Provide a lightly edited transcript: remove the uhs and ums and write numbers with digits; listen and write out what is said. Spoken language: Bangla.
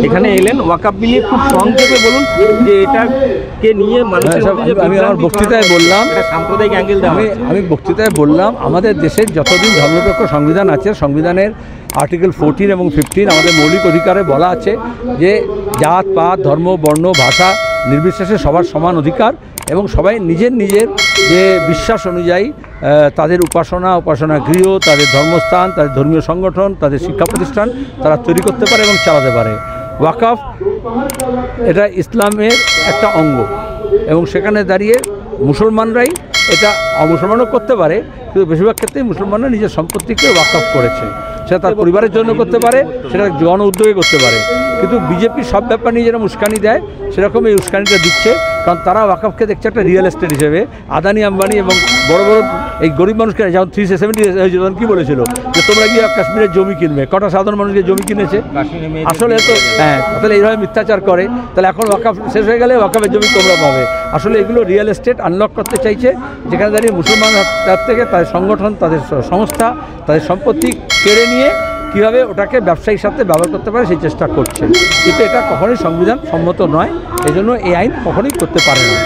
এখানে এলেন, ওয়াকফ নিয়ে খুব সংক্ষেপে বলুন যে এটাকে নিয়ে আমি আমার বক্তৃতায় বললাম, সাম্প্রদায়িক অ্যাঙ্গেল আমি বক্তৃতায় বললাম আমাদের দেশের যতদিন ধর্মনিরপেক্ষ সংবিধান আছে, সংবিধানের আর্টিকেল 14 এবং 15 আমাদের মৌলিক অধিকারে বলা আছে যে জাত পাত ধর্ম বর্ণ ভাষা নির্বিশেষে সবার সমান অধিকার এবং সবাই নিজের নিজের যে বিশ্বাস অনুযায়ী তাদের উপাসনা গৃহ, তাদের ধর্মস্থান, তাদের ধর্মীয় সংগঠন, তাদের শিক্ষা প্রতিষ্ঠান তারা তৈরি করতে পারে এবং চালাতে পারে। ওয়াকফ এটা ইসলামের একটা অঙ্গ এবং সেখানে দাঁড়িয়ে মুসলমানরাই এটা অমুসলমানও করতে পারে, কিন্তু বেশিরভাগ ক্ষেত্রেই মুসলমানরা নিজের সম্পত্তিকে ওয়াকফ করেছে। সেটা তার পরিবারের জন্য করতে পারে, সেটা জন উদ্যোগে করতে পারে, কিন্তু বিজেপি সব ব্যাপার নিয়ে যেরকম উস্কানি দেয় সেরকম এই উস্কানিটা দিচ্ছে, কারণ তারা ওয়াকফকে দেখছে একটা রিয়েল এস্টেট হিসেবে। আদানি আম্বানি এবং বড় বড় এই গরিব মানুষকে, যেমন 370 হয়েছিল তখন কী বলেছিল যে তোমরা গিয়ে কাশ্মীরের জমি কিনবে, কটা সাধারণ মানুষকে জমি কিনেছে? আসলে তো তাহলে এইভাবে মিথ্যাচার করে, তাহলে এখন ওয়াকফ শেষ হয়ে গেলে ওয়াকফের জমি তোমরা পাবে। আসলে এগুলো রিয়েল এস্টেট আনলক করতে চাইছে, যেখানে দাঁড়িয়ে মুসলমান থেকে তাদের সংগঠন, তাদের সংস্থা, তাদের সম্পত্তি কেড়ে নিয়ে কীভাবে ওটাকে ব্যবসায়ীর সাথে ব্যবহার করতে পারে সেই চেষ্টা করছে, কিন্তু এটা কখনোই সংবিধান সম্মত নয়। এজন্য এই আইন কখনোই করতে পারে না।